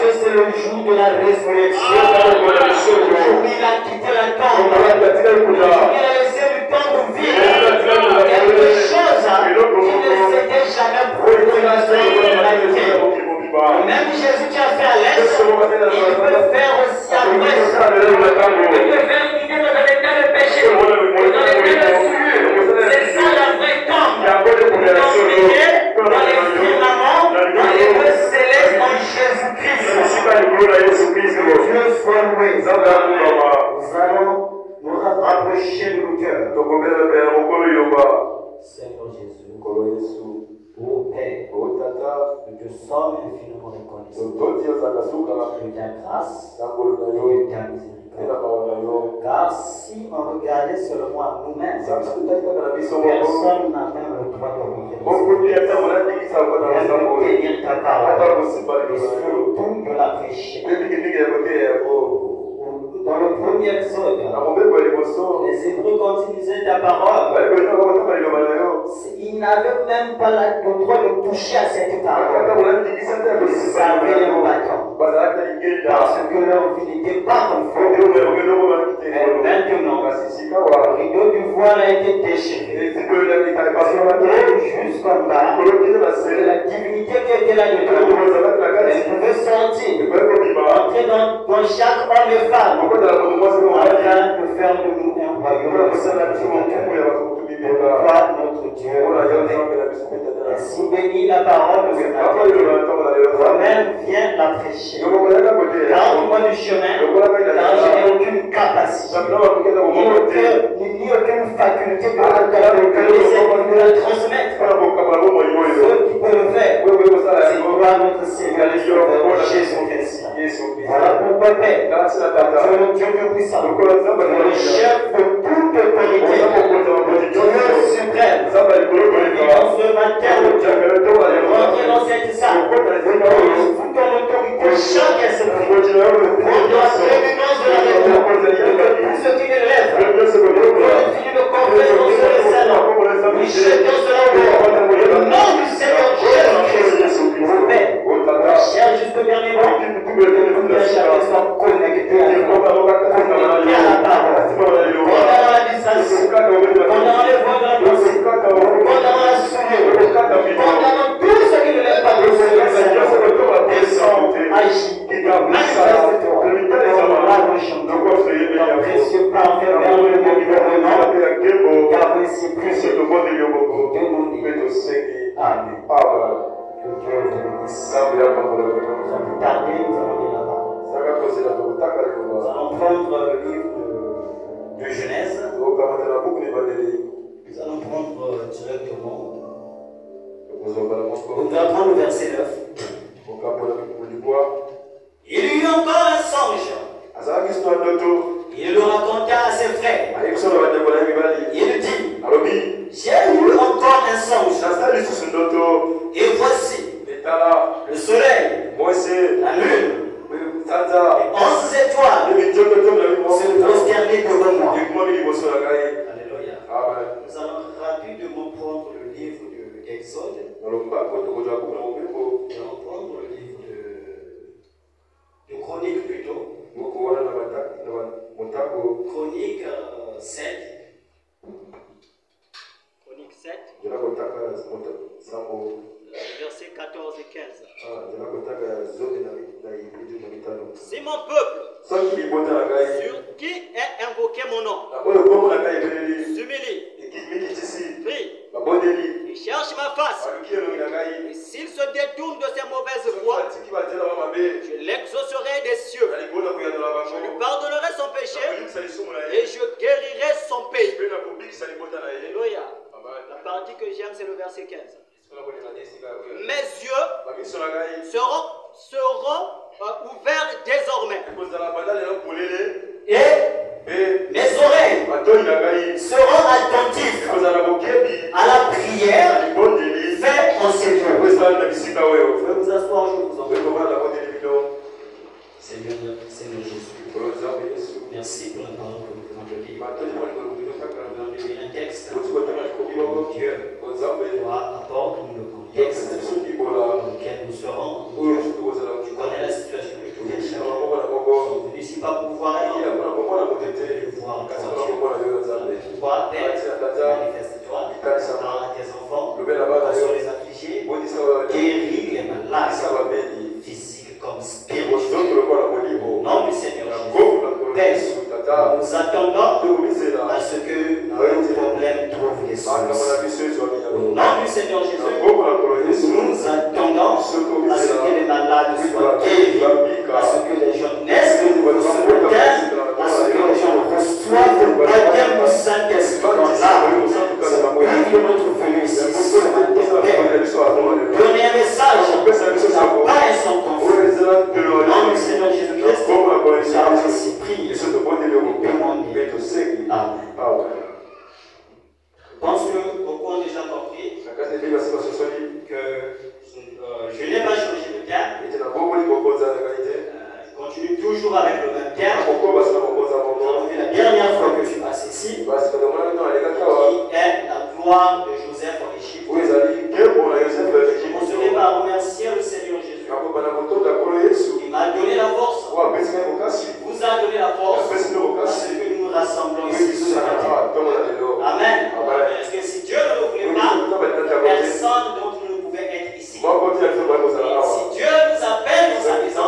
que c'est le jour de la résurrection. Le jour où il a quitté la tombe. Le jour où il a laissé le temps de vivre. Quelque chose qui ne s'était jamais produit dans l'humanité. Même Jésus qui a fait à l'est, il peut faire aussi à l'ouest. Il peut faire quitter dans l'état de péché, dans l'état de souillure. C'est ça la vraie tombe. Dans les firmaments, dans les lieux célestes en Jésus-Christ. Dieu soit loué. Nous allons nous rapprocher de l'auteur. Seigneur Jésus, ô Père, nous te sommes infiniment reconnaissants de ta grâce et de ta miséricorde. Car si on regardait seulement à nous-mêmes, personne n'a même le droit de revenir tenir ta parole et surtout de la prêcher. Dans le premier exode, les Hébreux, quand ils disaient ta parole, ils n'avaient même pas le droit de toucher à cette parole. Ils savaient le bâton. Parce que leur vie n'était pas conforme. Mais maintenant, le rideau du voile a été déchiré. Et juste en bas, la divinité qui était là-dedans, elle pouvait sortir, entrer dans chaque homme et femme, afin de faire de nous un royaume de sanctificateur. Toi, notre Dieu, ainsi bénis la parole de ce matin. Toi-même viens la prêcher. Garde-moi du chemin, car je n'ai aucune capacité, ni aucune faculté de la transmettre. Ceux qui peuvent le faire, c'est toi, notre Seigneur et Sauveur, Jésus-Christ. Voilà pourquoi, Père, tu es le Dieu tout-puissant, tu es le chef de toute autorité, le Dieu suprême. Dans ce matin, rentrez dans cette salle, sous ton autorité, chaque esprit, pour la prééminence de la réponse, que tout ce qui est lève, continue de confesser dans ce salon, nous jetons cela au dehors, au nom du Seigneur Jésus-Christ, Père, cher juste bien-aimé, que chacun soit connecté à la parole, pendant la distance, pendant les voies de la pensée, pendant la souillure, pendant tout ce qui ne lève pas de Seigneur, descend, agit, manifeste-toi, la recherche, ton précieux parfait vers le gouvernement, car ainsi précieux, demandez, Amen. Que Dieu vous bénisse. Sans plus tarder, nous allons lire la parole. Nous allons prendre le livre de Genèse. Nous allons prendre directement. Nous allons prendre le verset 9. Il y eut encore un songe. Il le raconta à ses frères. Il dit, j'ai eu encore un songe. Et voici le soleil, la lune, les 11 étoiles se prosterner devant moi. Alléluia. Nous allons rapidement prendre le livre d'Exode. Nous allons prendre le livre de Chronique plutôt. Chronique 7. Chronique 7. Versets 14 et 15. Si mon peuple, sur qui est invoqué mon nom, s'humilie, prie, et cherche ma face, et s'il se détourne de ses mauvaises voies, je l'exaucerai des cieux, je lui pardonnerai son péché, et je guérirai son pays. Alléluia. La partie que j'aime, c'est le verset 15. Mes yeux seront ouverts désormais. Et mes oreilles seront attentives à la prière faite en ces jours. Vous pouvez vous asseoir, je vous en prie. Seigneur Jésus, merci pour la parole que vous venez de lire. Nous allons lire un texte. Dieu, toi, apporte-nous le contexte dans lequel nous serons. Tu connais la situation malades soient guéris, à ce que les gens naissent de nouveau sur la terre, à ce que les gens reçoivent le baptême du Saint-Esprit dans l'âme. C'est notre venue ici ce matin, donner un message, la paix et son confort. Dans le Seigneur Jésus-Christ, nous avons ainsi prié et demandé. Amen. Je pense que beaucoup ont déjà compris que je n'ai pas changé de terme. Je continue toujours avec le même terme. La dernière fois que je suis passé ici, qui est la gloire de Joseph en Égypte. Je commencerai par remercier le Seigneur Jésus. Il m'a donné la force. Il vous a donné la force. Parce que nous nous rassemblons ici ce matin. Amen. Parce que si Dieu ne le voulait pas, personne d'autre ne pouvait être ici. Si Dieu nous appelle dans sa maison,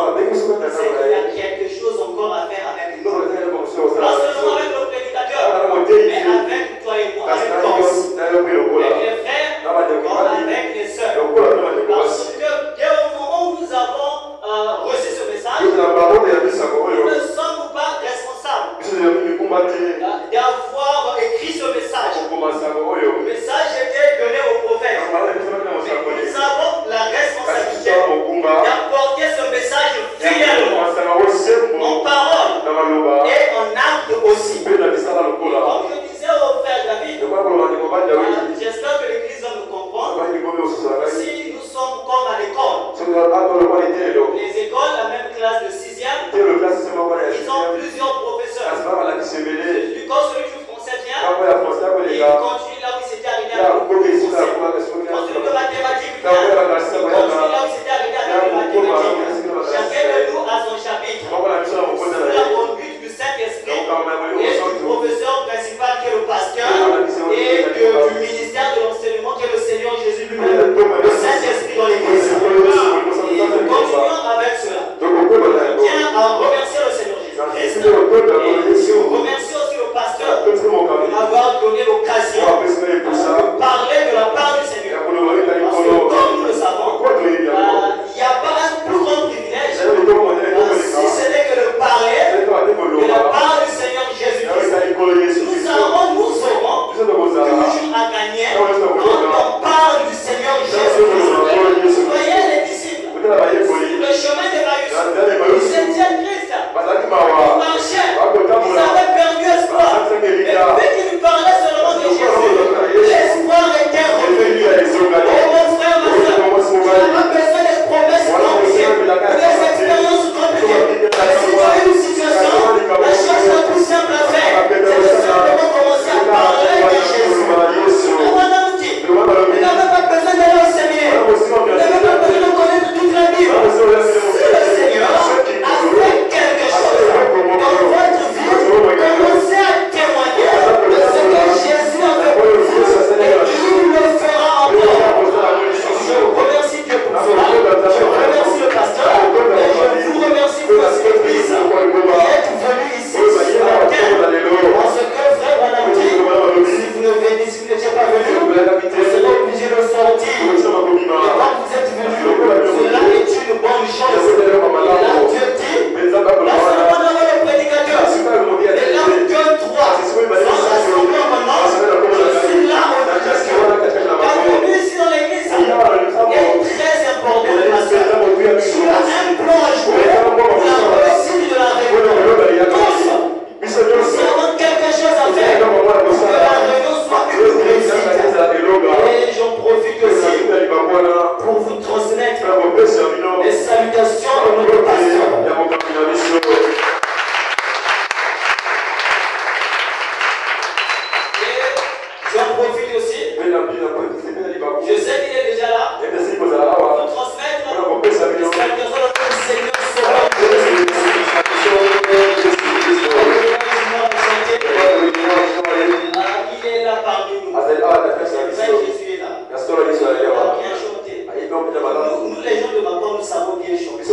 c'est qu'il y a quelque chose encore à faire avec nous. Pas seulement avec le prédicateur, mais avec toi et moi, avec toi aussi. Avec les frères, comme avec les sœurs. Parce que dès au moment où nous avons reçu ce message, nous ne sommes pas responsables d'avoir écrit ce message. Le message était donné au prophète. Mais nous avons la responsabilité d'apporter ce message fidèlement, en parole et en acte aussi. Et comme je disais au frère David, j'espère que l'église va nous comprendre. Si nous sommes comme à l'école, les écoles, la même classe de 6e, ils ont plusieurs professeurs. Quand celui du français vient, il continue là où il s'était arrivé avec le français. Quand celui de mathématiques vient, il continue là où il s'était arrivé avec le mathématiques. Chacun de nous a son chapitre. Sous la conduite du Saint-Esprit et du professeur principal qui est le pasteur et du ministère de l'enseignement qui est le Seigneur Jésus lui-même, le Saint-Esprit dans l'église. Et nous continuons avec cela. Je tiens à remercier le Seigneur Jésus-Christ et je remercie aussi le pasteur de m'avoir donné l'occasion de parler de la part du Seigneur. Parce que comme nous le savons, il n'y a pas un plus grand privilège si ce n'est que de parler de la part du Seigneur Jésus-Christ. Nous aurons toujours à gagner quand on parle du Seigneur Jésus-Christ. Vous voyez les disciples, sur le chemin de Maïs, ils étaient tristes, ils marchaient, ils avaient perdu espoir. Mais dès qu'ils parlaient seulement de Jésus, l'espoir était revenu. Oh mon frère, ma soeur, tu n'as pas besoin des promesses compliquées, des expériences compliquées. Mais si tu as une situation, la chose la plus simple à faire, c'est de simplement commencer à parler de Jésus. Madame dit, vous n'avez pas besoin d'aller au séminaire, vous n'avez pas besoin de connaître toute la Bible. Si le Seigneur a fait quelque chose dans votre vie, commencez à témoigner de ce que Jésus a fait pour vous et il le fera encore. Je remercie Dieu pour cela, je remercie le pasteur et je vous remercie pour cette église qui est venue ici ce matin. Parce que frère Branham dit, si vous n'étiez pas venu, vous serez obligé de sortir. Et quand vous êtes venu, cela est une bonne chose. Et là Dieu dit, là seulement dans le prédicateur, et là 2, 3, sans rassemblement, je suis là au Dieu. La venue ici dans l'église est très importante, ma soeur. Tu as un plan à jouer pour la réussite de la réunion. Tous, nous avons quelque chose à faire pour que la réunion soit une réussite. Et j'en profite aussi pour vous transmettre les salutations de notre pasteur. J'en profite aussi. Je sais qu'il est déjà là. Pour transmettre les salutations de notre Seigneur Sauveur. Il est là parmi nous. Jésus est là. Il a bien chanté. Nous, les gens de Macron, nous savons bien chanter.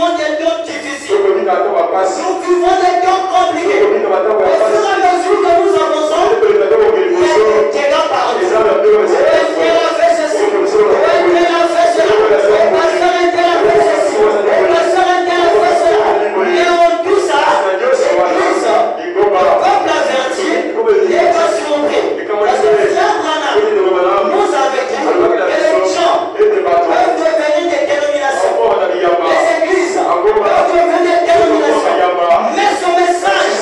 vivons des temps difficiles. Nous vivons des temps compliqués. Au fur et à mesure que nous avançons, il y a des dégâts par nous. Dieu a fait ceci. Dieu a fait cela. Le pasteur était a fait ceci. Le pasteur était a fait cela. Et en tout ça, l'Église, le peuple averti, n'est pas surpris. Parce que Frère Branham nous avait dit que les gens peuvent devenir des dénominations. Les églises peuvent devenir des dénominations. Mais son message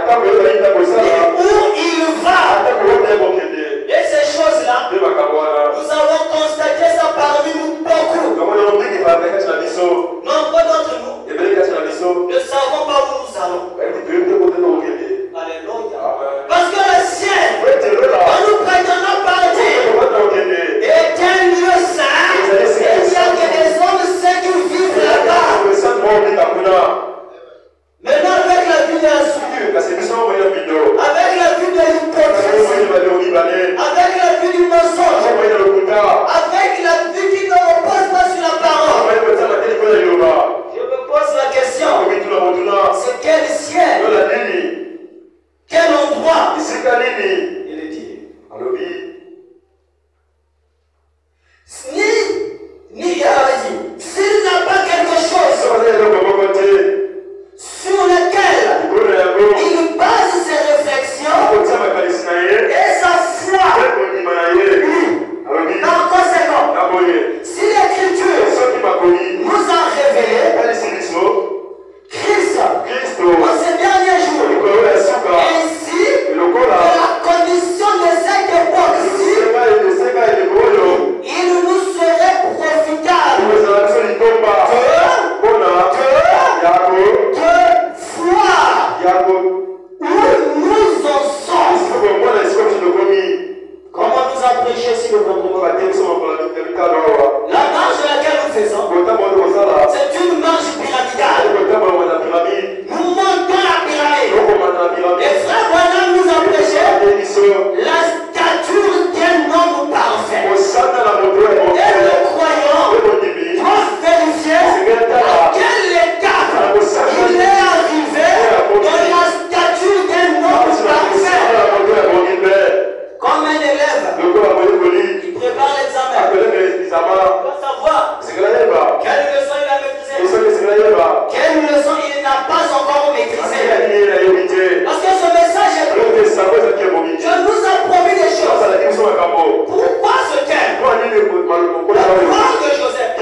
où il va. Et ces choses-là, nous avons constaté ça parmi nous beaucoup. Nombreux d'entre nous ne savons pas où nous allons. Alléluia. Parce que le ciel, quand nous prétendons partir, est un lieu saint. Et il y a que des hommes saints qui vivent là-bas. Maintenant, avec la vie de la souillure, avec la vie de l'hypocrisie, avec la vie du mensonge, avec la vie qui ne repose pas sur la parole, je me pose la question, c'est quel ciel, quel endroit il est dit. Ni s'il n'a pas quelque chose sur lequel il base ses réflexions et sa foi. Par conséquent, si l'Écriture nous a révélé Christ en ces derniers jours, ainsi que la condition de cette époque-ci, il nous serait profitable de voir où nous en sommes. Comment nous a prêché si le vendredi? La marche de laquelle nous faisons, c'est une marche pyramidale. Nous montons la pyramide. Et frère Branham nous a prêché la stature d'un homme parfait. Et le croyant doit vérifier à quelle étape il est arrivé dans la stature d'un homme parfait. Comme un élève qui prépare l'examen, il doit savoir quelle leçon il a maîtrisée, quelle leçon il n'a pas encore maîtrisée. Parce que ce message est bon. Je nous ai promis des choses. Pourquoi ce thème? La gloire de Joseph.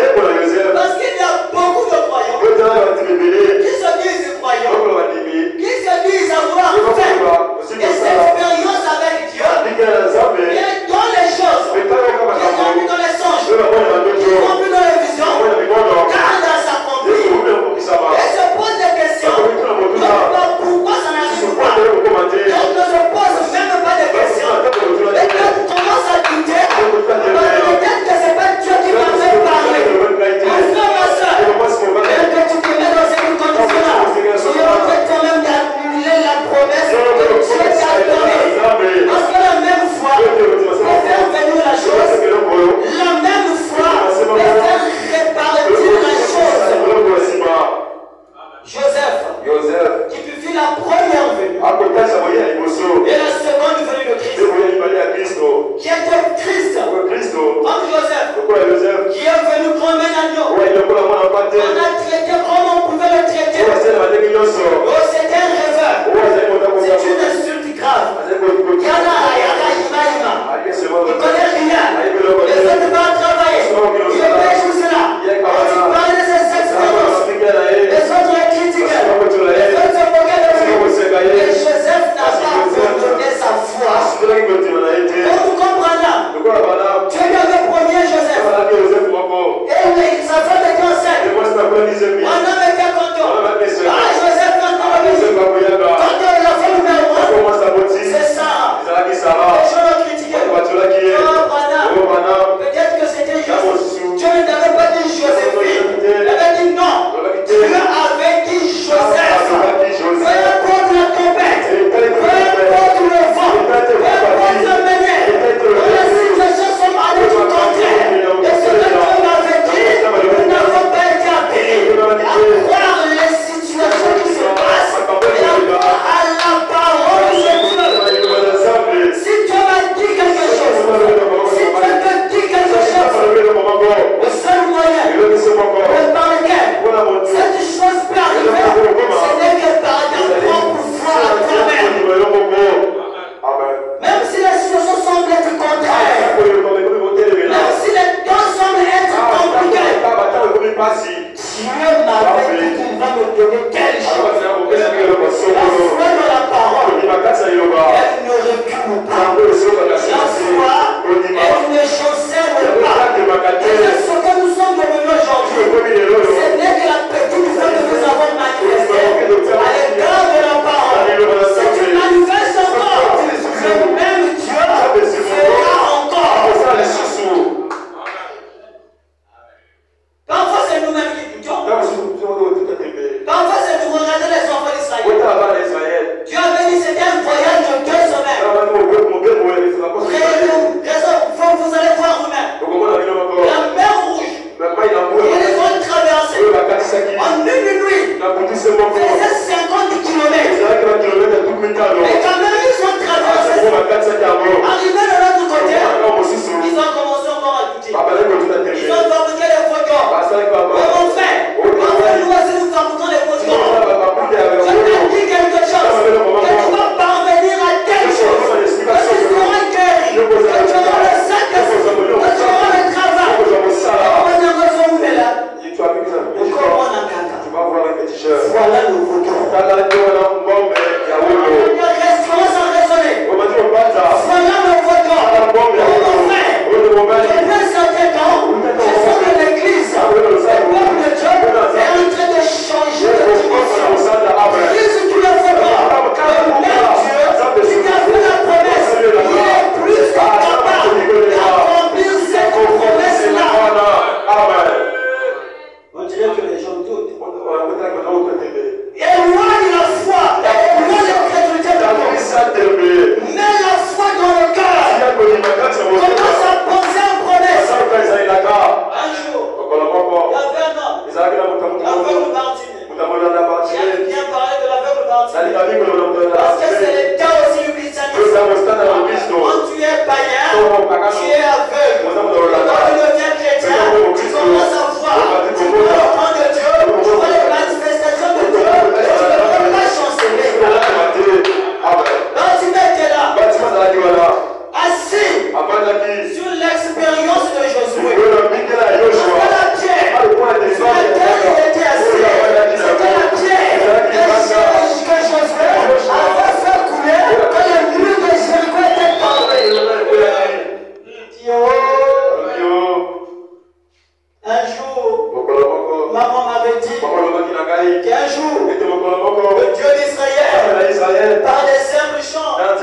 Parce qu'il y a beaucoup de croyants qui se disent croyants, qui se disent avoir fait des expériences avec Dieu, et dans les choses qu'ils ont vu dans les songes, qu'ils ont vu dans les visions, tardent à s'accomplir. Et se posent des questions. Pourquoi ça n'arrive pas? D'autres ne se posent même pas de questions. Et d'autres commencent à douter. Peut-être que c'est pas Dieu qui m'a fait parler. Mon frère, ma soeur, et que tu te mets dans cette condition-là, tu es en train quand même d'annuler la promesse que Dieu t'a donnée. Parce que la même foi peut faire venir la chose. La même foi peut faire répartir la chose. Joseph, qui fut la première venue, et la seconde venue de Christ, qui était Christ, comme Joseph, qui est venu comme un agneau. On a traité comme on pouvait le traiter. Oh, c'était un rêveur. C'est une insulte grave. Yana, Ima. Il ne connaît rien. Les autres vont travailler. Il fait tout cela. Quand il parle de ses expériences, les autres les critiquent. Les autres se moquent de lui. Voilà le vaudou. Commence à raisonner. Voilà le vaudou. Depuis un certain temps, je sens que l'église, le peuple de Dieu, est en train de changer de dimension. Qu'est-ce que tu le fais pas? Le même Dieu qui t'a fait la promesse, il est plus que capable d'accomplir cette promesse-là. On dirait que les gens doutent. Éloigne la foi, éloigne l'incrédulité de toi. Mets la foi dans le cœur. Commence à penser en promesse. Un jour, il y avait un homme, l'aveugle Bartimée. J'aime bien parler de l'aveugle Bartimée. Parce que c'est l'état aussi du christianisme. Quand tu es païen, tu es aveugle. Quand tu deviens chrétien, tu commences à voir. Tu vois le plan de Dieu, tu vois les manifestations de Dieu, et tu ne peux pas chanceler. Bartimée était là, assis sur l'expérience de Josué. Voilà la pierre. Sur laquelle il était assis. C'était la pierre que Josué avait fait couler quand le mur de Jéricho était tombé. Un jour, maman m'avait dit qu'un jour, le Dieu d'Israël, par des simples chants, avait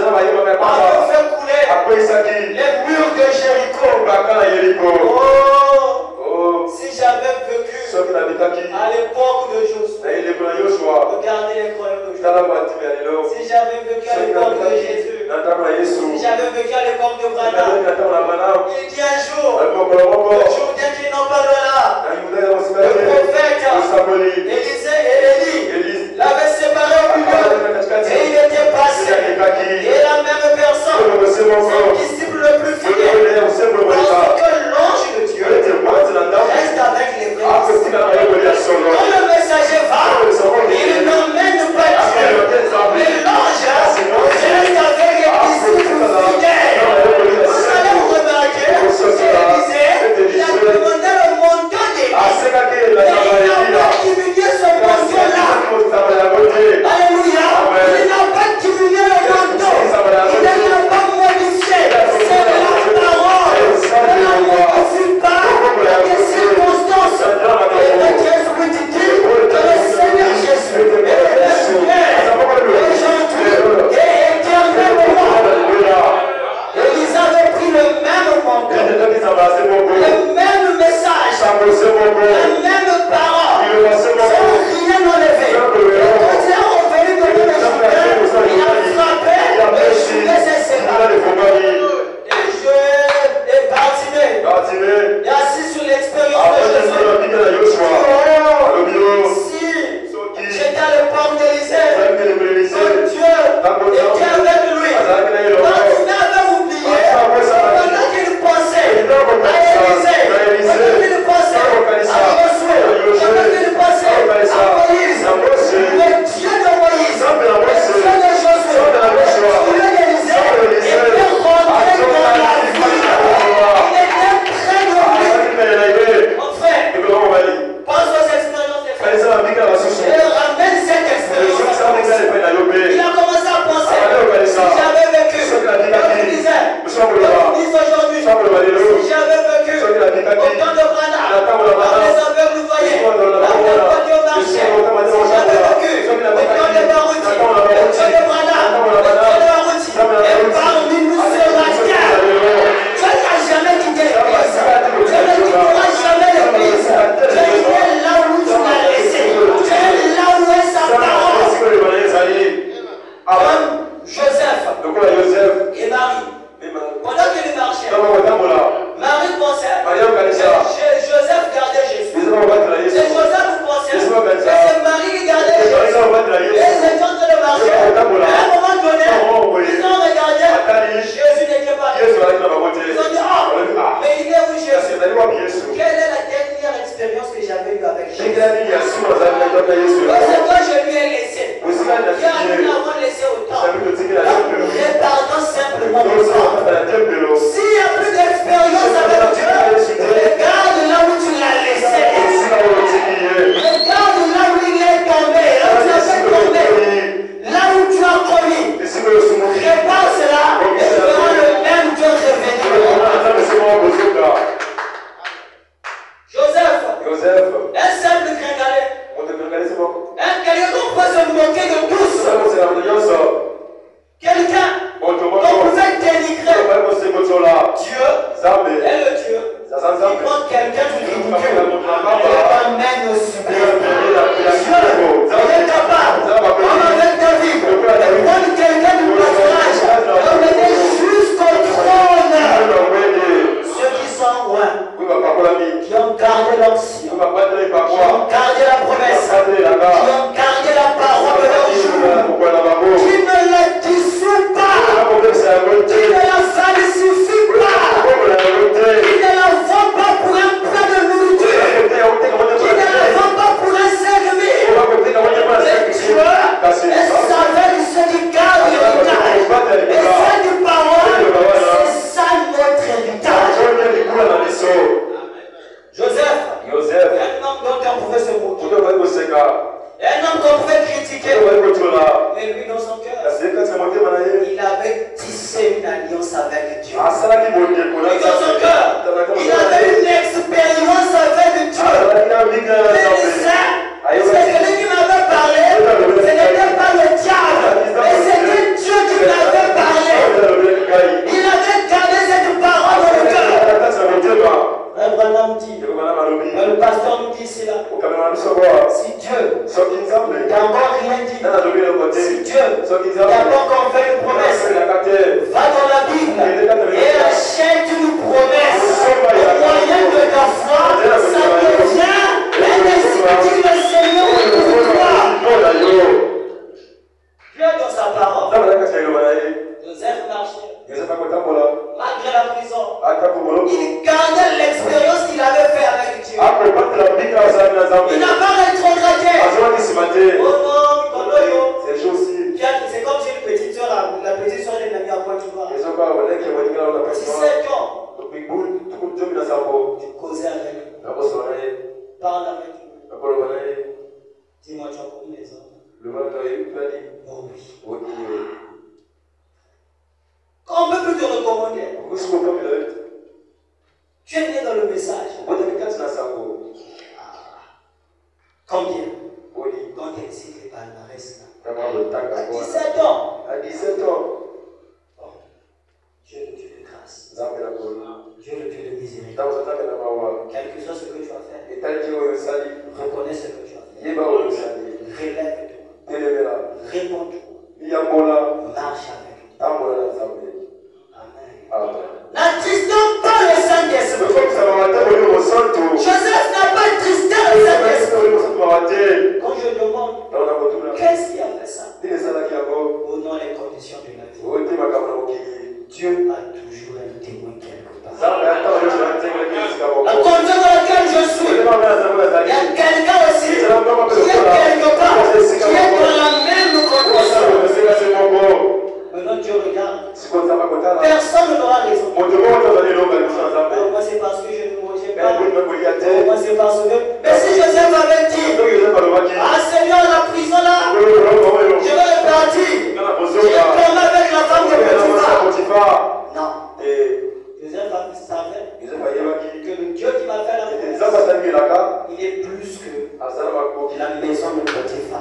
fait couler les murs de Jéricho. Oh, si j'avais vécu à l'époque de Josué, regardez les croyants d'aujourd'hui. Si j'avais vécu à l'époque de Jésus, si j'avais vécu à l'époque de Branham, il dit un jour, le jour bien qu'il n'en parle là, le prophète Élie l'avait séparé au milieu et il était passé. Et la même personne, son disciple le plus fidèle, parce que l'ange de Dieu reste avec les vrais. Quand le messager va, il n'emmène pas Dieu, mais l'ange reste avec les disciples fidèles. Vous allez vous remarquer, il a demandé le montant des et il n'a pas diminué ce montant-là. moquer de tous. Quelqu'un qu'on pouvait dénigrer. Dieu est le Dieu qui prend quelqu'un du ridicule et l'amène au sublime. Dieu est capable, comme avec David, de prendre quelqu'un du pâturage et l'emmener jusqu'au trône. Ceux qui sont loin, qui ont gardé l'onction, qui ont gardé la promesse, qui ont gardé la parole de leur jour, qui ne la dissouent pas, qui ne la falsifient pas, qui ne la vendent pas pour un plat de nourriture, qui ne la vendent pas pour un service. Mais Dieu est avec ceux qui gardent l'héritage. Et cette parole, c'est ça notre héritage. Joseph, un homme dont on pouvait se moquer, un homme qu'on pouvait critiquer, mais lui dans son cœur, il avait tissé une alliance avec Dieu. Lui dans son cœur, il avait une expérience avec Dieu. C'est celui qui m'avait parlé, ce n'était pas le diable, mais c'était Dieu qui m'avait parlé. Il avait gardé cette parole dans le cœur. Abraham dit, le pasteur nous dit cela. Si Dieu n'a encore rien dit, si Dieu n'a pas encore fait une promesse, va dans la Bible et achète une promesse au moyen de ta foi. Ça devient un destination du Seigneur pour toi. Dieu dans sa parole. Joseph marchait. Malgré la prison, il gardait l'expérience qu'il avait fait avec Dieu. Il n'a pas rétrogradé. Oh non, c'est comme j'ai une petite soeur, la petite soeur de l'ami à Pointe-Noire. 17 ans. Tu causais avec lui. Parle avec lui. Dis-moi, tu as connu les hommes. Oh oui. On ne peut plus te recommander. Tu es né dans le message. Combien? Quand elle cite les palmarès là. À 17 ans. Oh. Dieu est le Dieu de grâce. Dieu est le Dieu de miséricorde. Quel que soit ce que tu as fait, reconnais ce que tu as fait. Relève-toi. Réponds-toi. Marche avec lui. Amen. N'attristons pas le Saint-Esprit. Joseph n'a pas tristé le Saint-Esprit. Quand je demande, qu'est-ce qui a fait ça? Au nom des conditions de la vie. Dieu a toujours un témoin quelque part. La condition dans laquelle je suis, il y a quelqu'un aussi qui est quelque part, qui est dans la même condition. Maintenant Dieu regarde. Personne n'aura raison. Moi c'est parce que je ne mangeais pas. Moi c'est parce que. Mais si Joseph avait dit, ah Seigneur, la prison là, je vais repartir. Je vais tourner avec la femme de Potiphar. Non. Joseph savait que le Dieu qui m'a fait la promesse, il est plus que la maison de Potiphar.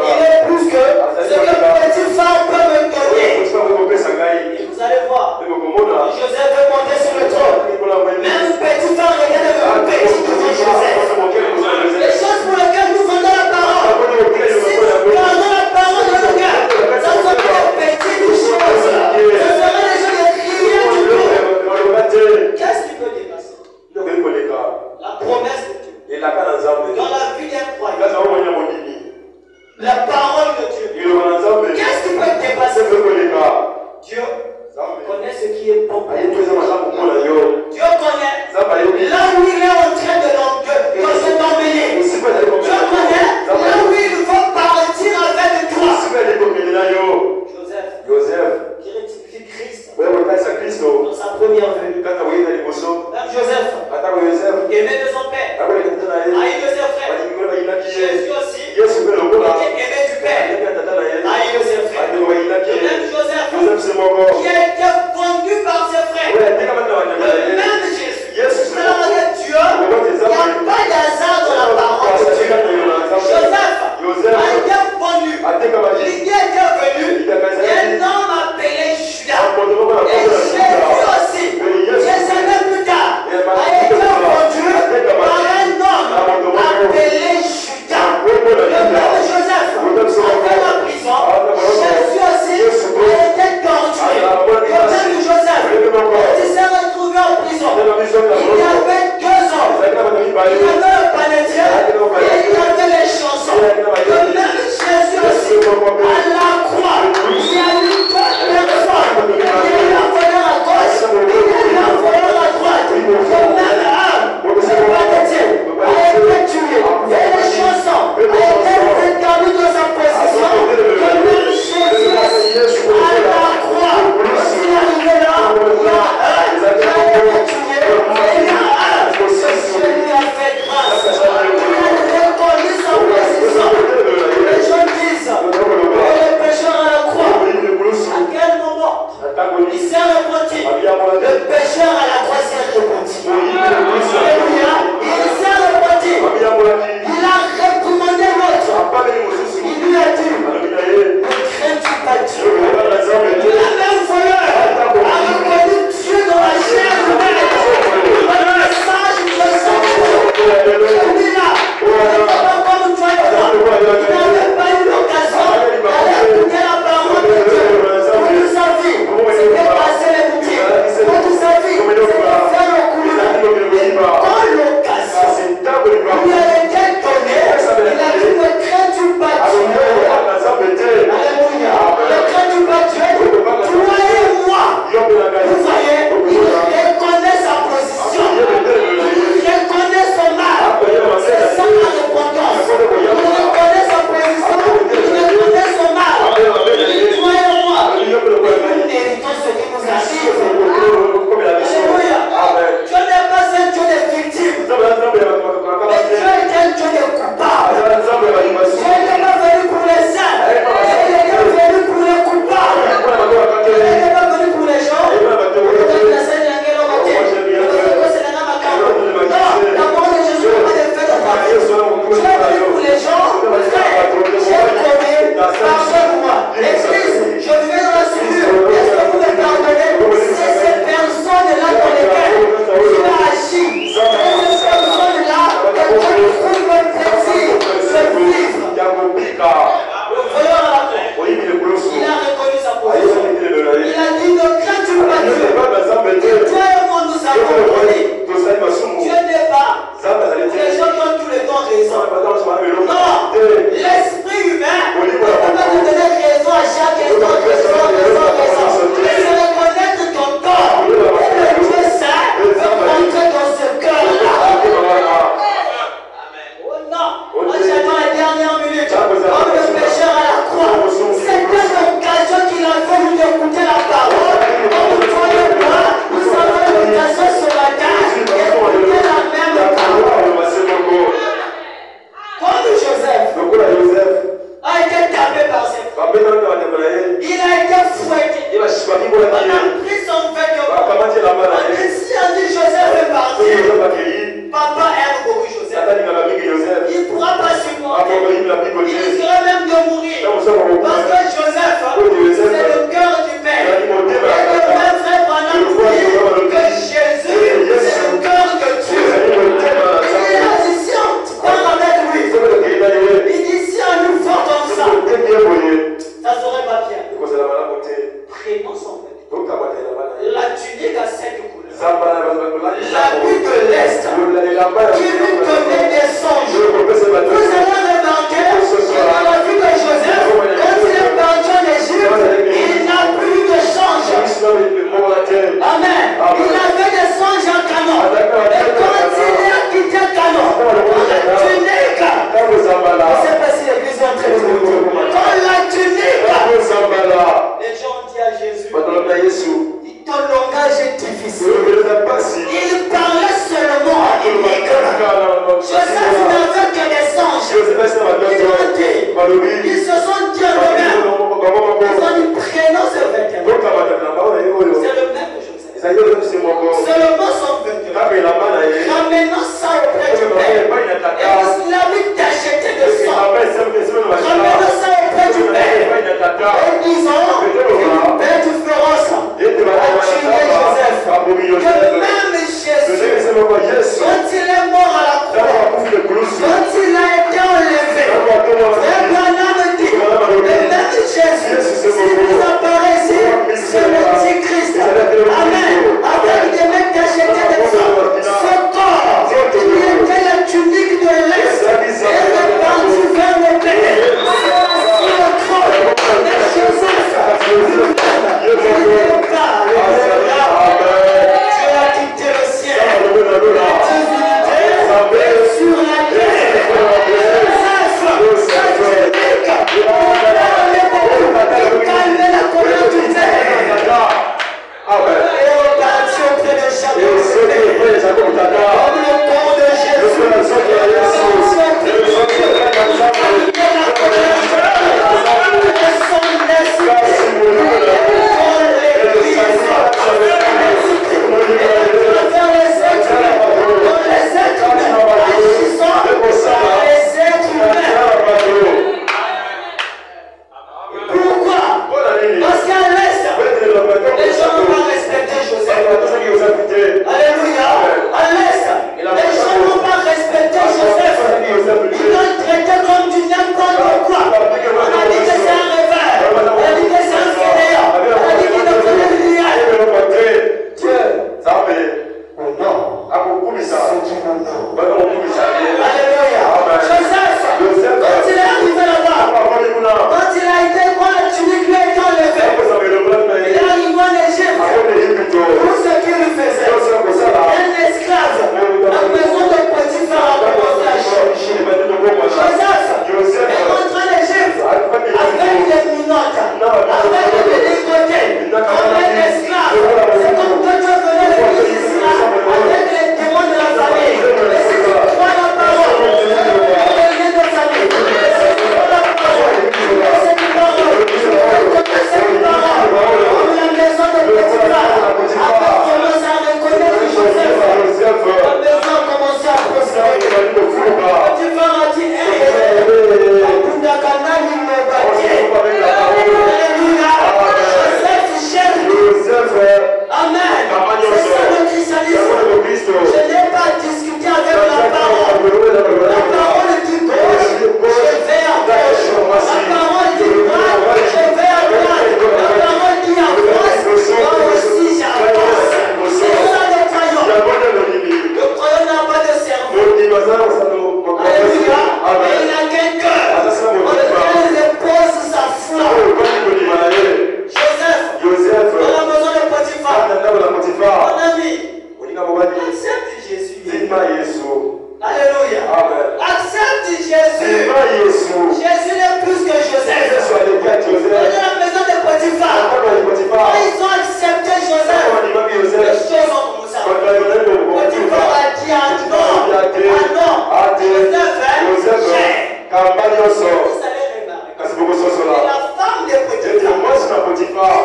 Il est plus que ce que Potiphar peut me donner. Et vous allez voir, Joseph veut monter sur le trône. Même Potiphar regarde le petit de Joseph. Les choses pour lesquelles nous vendons la parole, si nous gardons la parole dans le cœur, ça sera des petites choses. Ça sera des choses de rien du tout. Qu'est-ce qui peut dépasser? La promesse de Dieu. Dans la vie d'un croyant. La parole de Dieu. Qu'est-ce qui peut dépasser? Dieu connaît ce qui est bon. Dieu connaît là où il est en train de t'emmener. Dieu connaît là où il faut partir avec toi. Joseph, qui rectifie Christ dans sa première venue. Même Joseph, aimé de son père, haï de ses frères. Jésus aussi, était aimé du père, haï de ses frères. Et même Joseph, qui a été vendu par ses frères. Même Jésus. Alors, Dieu, il n'y a pas Le voleur à la croix. Il a reconnu sa position. Il a dit ne crains-tu pas Dieu. Toi et moi nous avons volé. Dieu n'est pas. Les gens donnent tout le temps raison. Non, l'esprit humain ne peut pas te donner raison à chaque instant, raison. Mais c'est reconnaître ton corps. Et le Dieu saint peut rentrer dans ce cœur-là. Oh non, moi j'attends les dernières minutes. Comme le pécheur à la croix. C'était l'occasion qu'il a voulu d'écouter la parole. Comme toi et moi, nous avons l'occasion ce matin d'écouter la même parole. Comme Joseph a été tapé par ses frères. Il a été fouetté. On a pris son vêtement. Si on dit Joseph est parti, papa aime beaucoup Joseph. Il ne pourra pas supporter. Il risquerait même de mourir. Parce que Joseph, c'est le cœur du Père. Et le même frère Branham dit que Jésus, c'est le cœur de Dieu. Il a dit si on parle avec lui, il dit si on nous vote comme ça, ça serait pas bien. Prenons son vêtement. La tunique à 7 couleurs. L'habit de l'Est qui lui donnait des songes. Vous allez remarquer que dans la vie de Joseph, quand il est parti en Égypte, il n'a plus de songes. Amen. Il avait des songes en canon. Et quand il a quitté le canon, la tunique, je ne sais pas si l'église est en train de vous. Quand la tunique, les gens disent à Jésus, ton langage est difficile. Il parlait seulement en hébreu. Joseph n'avait que des songes. Ils se sont dit en eux-mêmes. Ils ont dit prenons ce vêtement. C'est le même Joseph. Seulement son vêtement. Ramenons ça auprès du Père. Et l'habit d'acheter de sang. Ramenons ça auprès du Père. Et disons, Père, tu feras ça. Que même Jésus, quand il est mort à la croix, quand il a été enlevé, Frère Branham dit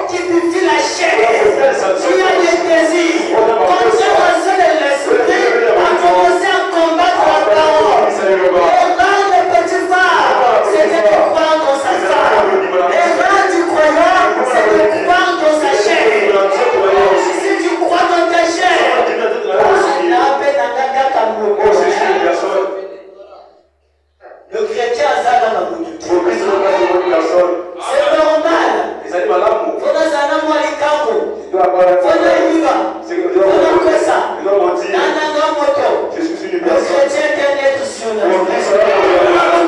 typifie la chair, qui a des désirs, contraire à ceux de l'esprit, a commencé à combattre la parole. L'erreur des petits phares, c'était de croire dans sa femme. L'erreur du croyant, c'est de croire dans sa chair. Si tu crois dans ta chair, le chrétien a ça dans la boutique. C'est normal. Le chrétien est un être surnaturel.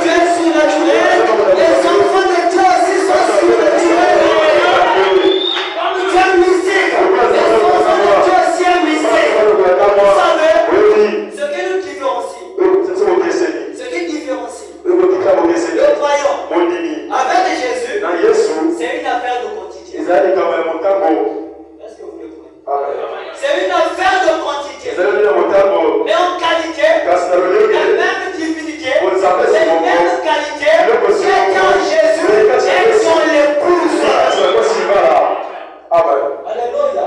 Dieu est surnaturel. Les enfants de Dieu aussi sont surnaturels. Dieu est mystique. Les enfants de Dieu aussi sont mystiques. Vous savez, ce qui nous différencie, ce qui différencie le croyant avec Jésus, c'est une affaire de quantité. Est-ce que vous le connaissez? C'est une affaire de quantité. Mais en qualité, la même divinité, les mêmes qualités, quelqu'un en Jésus et son épouse. Alléluia.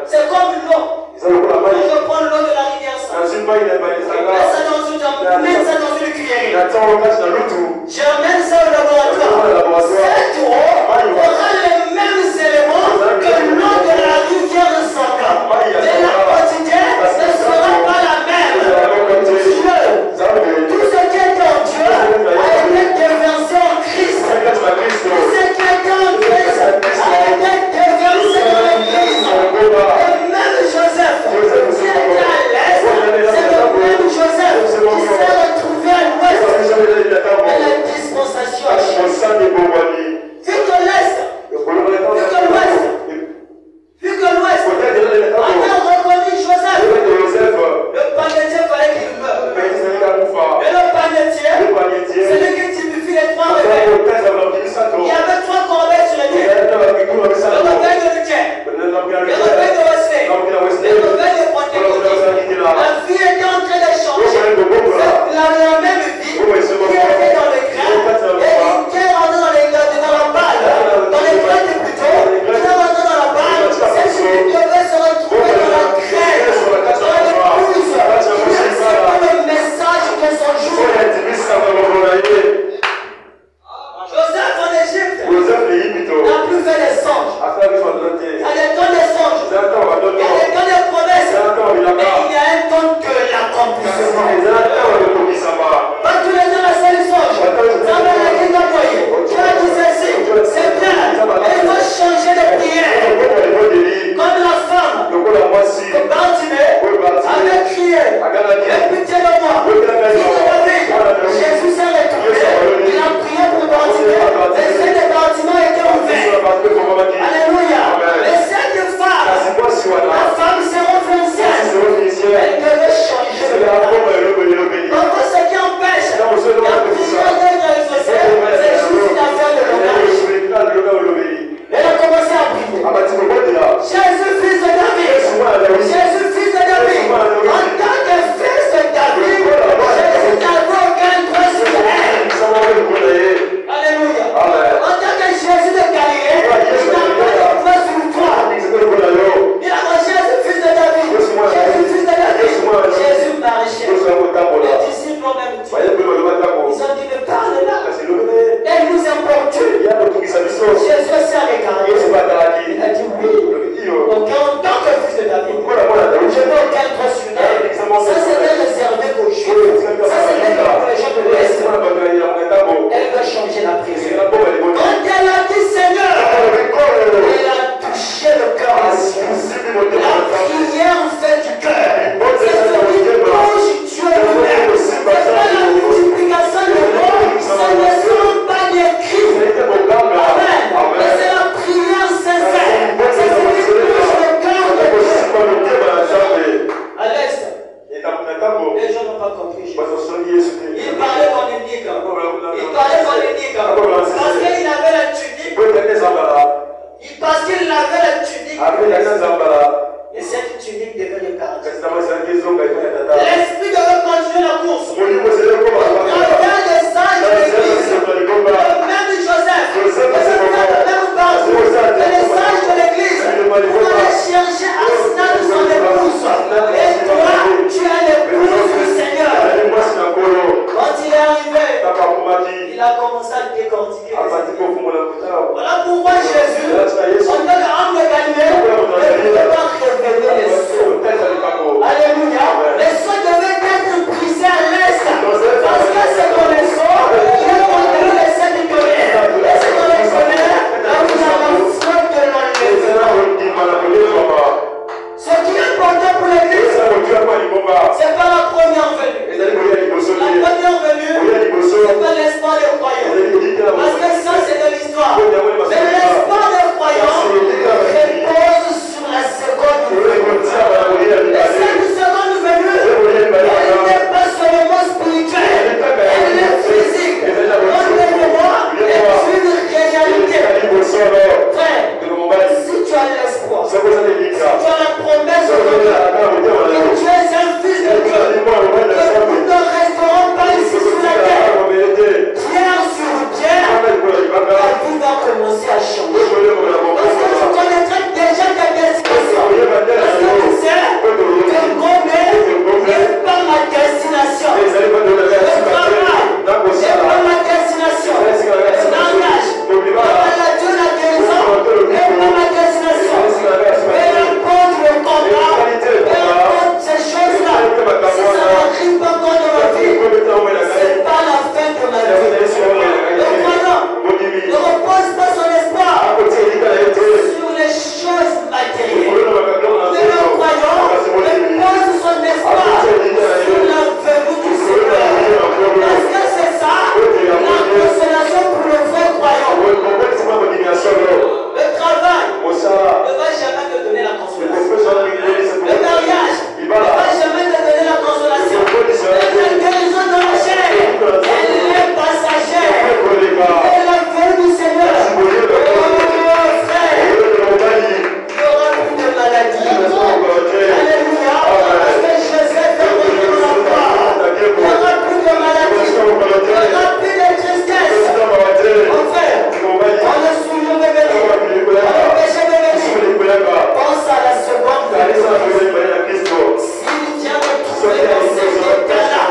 C'est comme l'eau. On peut prendre l'eau de la rivière Sainte. Mets ça dans une cuillerée. J'emmène ça au laboratoire. Cette eau aura les mêmes éléments que l'eau de la rivière Sainte. Mais la quantité ne sera pas la même. Dieu, tout ce qui est en Dieu a été déversé en Christ. Tout ce qui est en Christ a été déversé dans l'Église. Et même Joseph, qui était à l'est, c'est le même Joseph qui s'est retrouvé à l'ouest. Et la dispensation a changé. Vu que l'est, vu que l'ouest, on a reconnu Joseph. Le panetier fallait qu'il meure. Et le panetier, c'est lui qui typifie les trois rebelles. Il y avait trois corbeilles sur les terres. Le rebelle de Luther, le rebelle de Wesley, le rebelle de Pentecôte. La vie était en train de changer. La même vie qui était dans le crâne et qui est rentrée dans la balle, dans les crêtes plutôt, qui est rentrée dans la balle, c'est celui qui devait se retrouver dans la crête, dans l'épouse, qui acceptait le message de son jour. Joseph en Égypte n'a plus fait des songes. Il y a des temps des songes, il y a des temps des promesses, mais il y a un temps de l'accomplissement. Pas tous les temps la seule songe. Ça va aller d'envoyer. Tu as dit ceci, c'est bien. Mais il faut changer de prière. Comme la femme que Bartimée avait crié. Aie pitié de moi. Jésus s'est retourné. Il a prié pour Bartimée. Les yeux de Bartimée étaient ouverts. Alléluia. Mais cette femme Voilà pourquoi Jésus, en tant qu'homme de Galilée, ne pouvait pas révéler les sceaux. Alléluia. Les sceaux devaient être brisés à l'est. Parce que c'est dans les sceaux qui est contenu les sept tonnerres. Et c'est dans les tonnerres, là où il y a la foi de l'enlèvement. Ce qui est important pour l'Église, c'est pas la première venue. La première venue, c'est pas l'espoir des croyants. Parce que ça, c'est de l'histoire. Mais l'espoir des croyants repose sur la seconde venue. Et cette seconde venue, elle n'est pas seulement spirituelle, elle est physique. L'enlèvement est une réalité. Frère, si tu as l'espoir, si tu as la promesse de Dieu, que tu es un fils de Dieu, que nous ne resterons pas ici sur la terre, pierre sur pierre, la vie va commencer à changer. Parce que tu connaîtrais déjà ta destination. Parce que tu sais que Gomé n'est pas ma destination. Le travail n'est pas ma destination. L'engage, la Dieu la guérison n'est pas ma destination. Mais contre le combat, contre ces choses-là, si ça n'arrive pas encore dans ma vie, c'est pas la fin de ma vie. Le croyant ne repose pas son espoir sur les choses matérielles. Mais le croyant repose son espoir sur la venue du Seigneur. Parce que c'est ça la consolation pour le vrai croyant. Le travail ne va jamais te donner la consolation. Le mariage ne va jamais te donner la consolation. La guérison de la chair, elle est passagère. Et la venue du Seigneur, oh frère, il n'y aura plus de maladie. Alléluia. Parce que Joseph est revenu dans la gloire. Il n'y aura plus de maladie. Il n'y aura plus de tristesse. Mon frère, on le souillon de venir. On le péché de venir. Pense à la seconde venue. S'il vient de trouver dans ces états-là,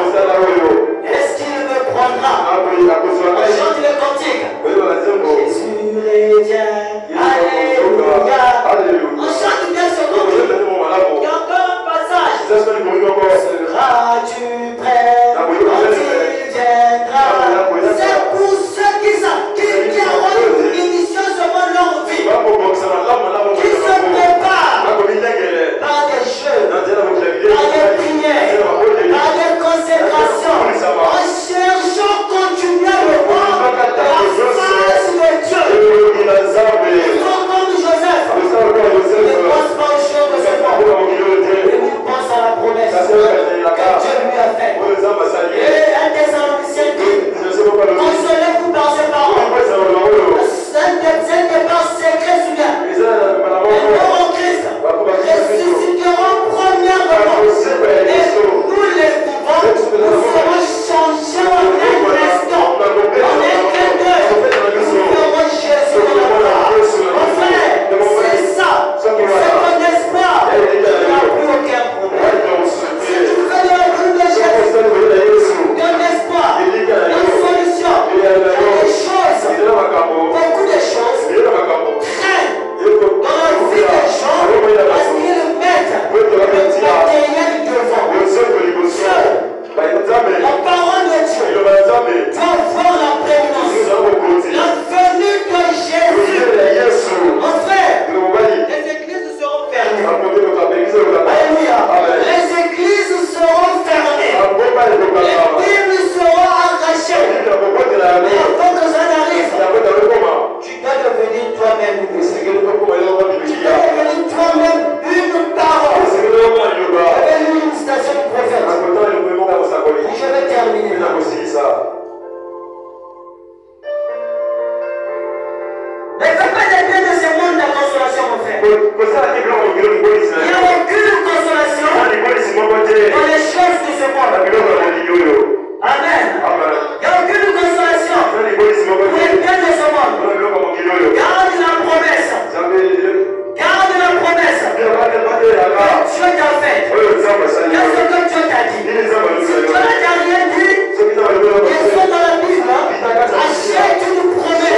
est-ce qu'il me prendra? On chante le cantique. Jésus revient. Alléluia. On chante bien ce cantique. Il y a encore un passage. Seras-tu prêt quand il viendra? C'est pour ceux qui auront une mission selon leur vie, qui se préparent par des jeux, par des prières, par des consécrations, en cherchant continuellement la face de Dieu. Ils sont comme Joseph. Ils ne pensent pas aux choses de ce monde. Ils pensent à la promesse que Dieu lui a faite. Et un Thessaloniciens dit, consolez-vous par ces paroles. C'est un départ secret sur bien. Les morts en Christ ressusciteront premièrement. Et nous les vivants, nous serons changés en un instant. En un clin d'œil, nous verrons Jésus dans la gloire. Mon frère, c'est ça. C'est ton espoir. Tu n'as plus aucun problème. Si tu fais le retour de Jésus, ton espoir, une solution, des choses, beaucoup de choses craignent dans la vie des gens parce qu'ils mettent le matériel devant. La parole de Dieu doit voir la prééminence. La venue de Jésus. Mon frère, les églises seront fermées. Alléluia. Les églises seront fermées. Les Bibles seront arrachées. Mais avant que ça n'arrive, tu dois devenir toi-même une Bible. Tu dois devenir toi-même une parole. Avec une citation du prophète. Je vais terminer. Ne fais pas des biens de ce monde la consolation, mon frère. Il n'y a aucune consolation dans les choses de ce monde. Amen. Il n'y a aucune consolation pour les biens de ce monde. Garde la promesse. Garde la promesse que Dieu t'a faite. Qu'est-ce que Dieu t'a dit? Si Dieu n'a rien dit, et sont dans la Bible, achète une promesse.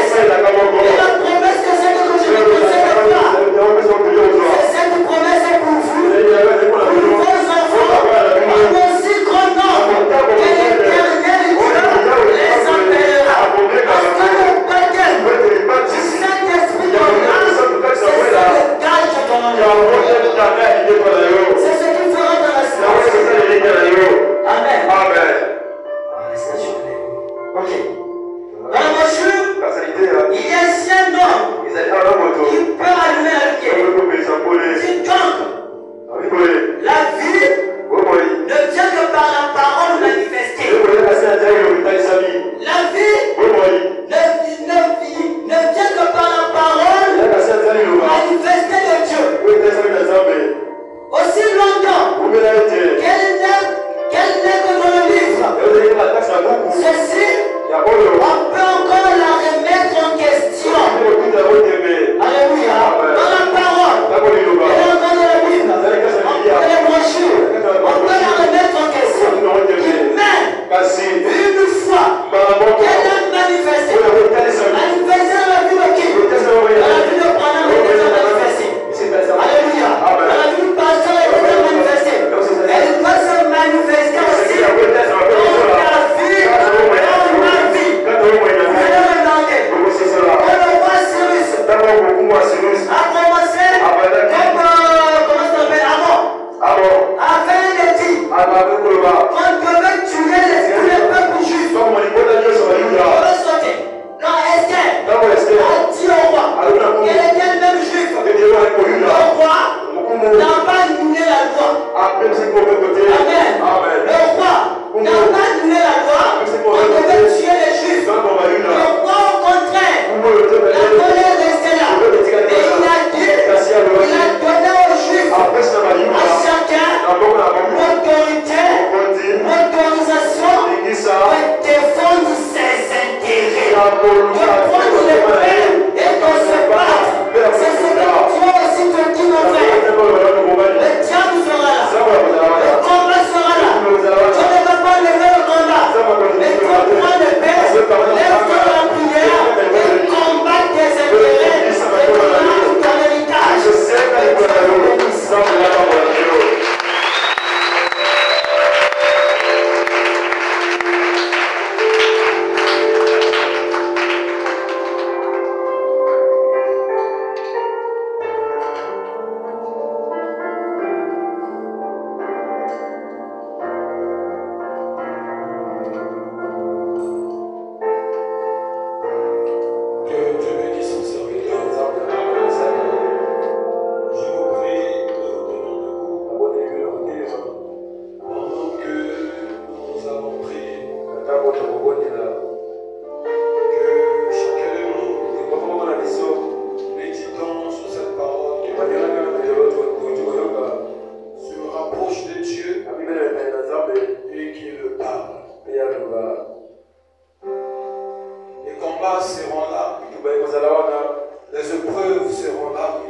Les épreuves seront là.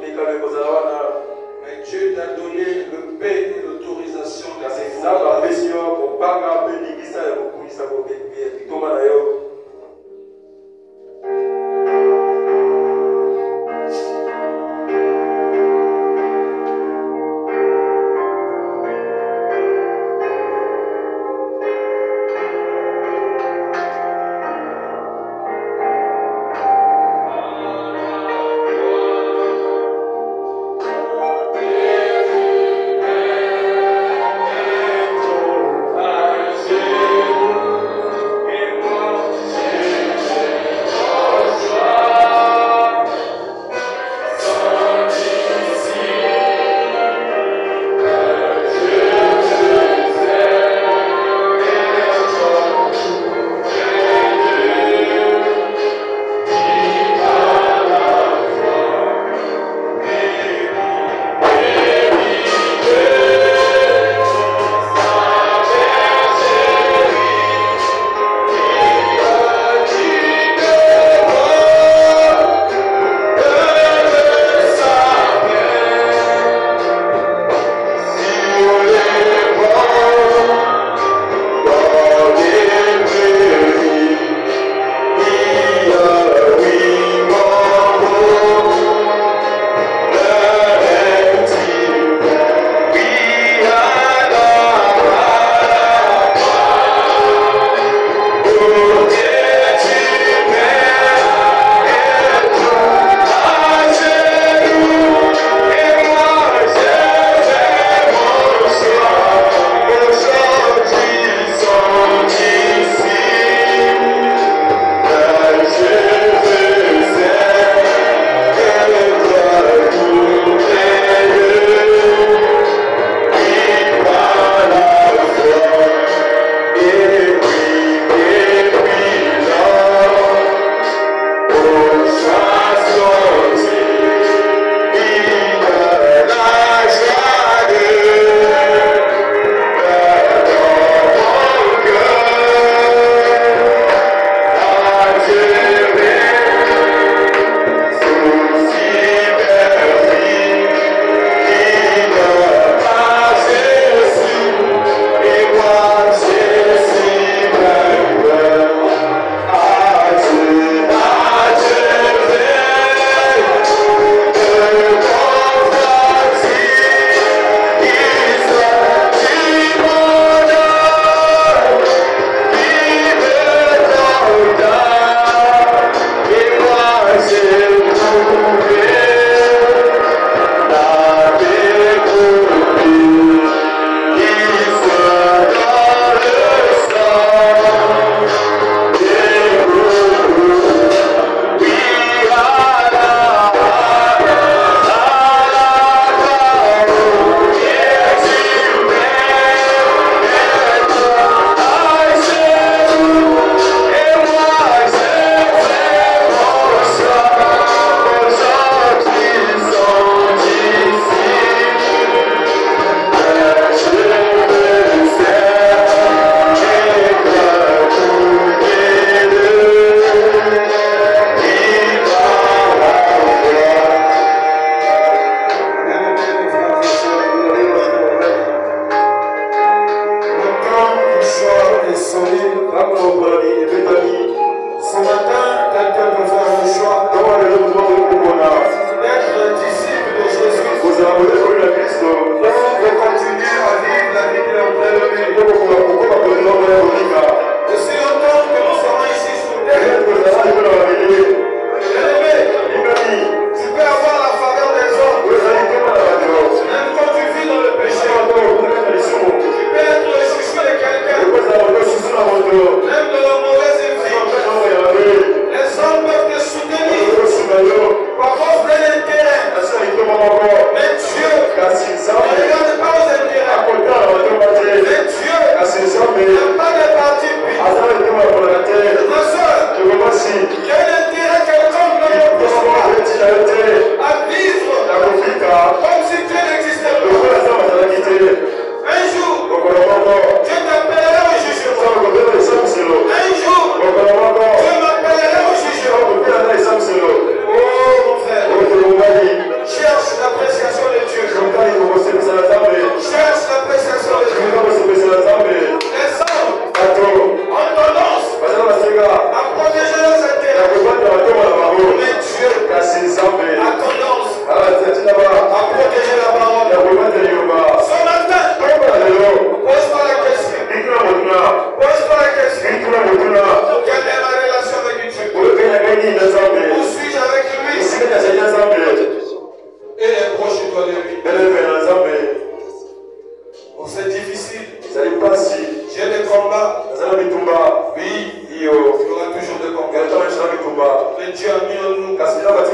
Mais Dieu t'a donné le paix et l'autorisation de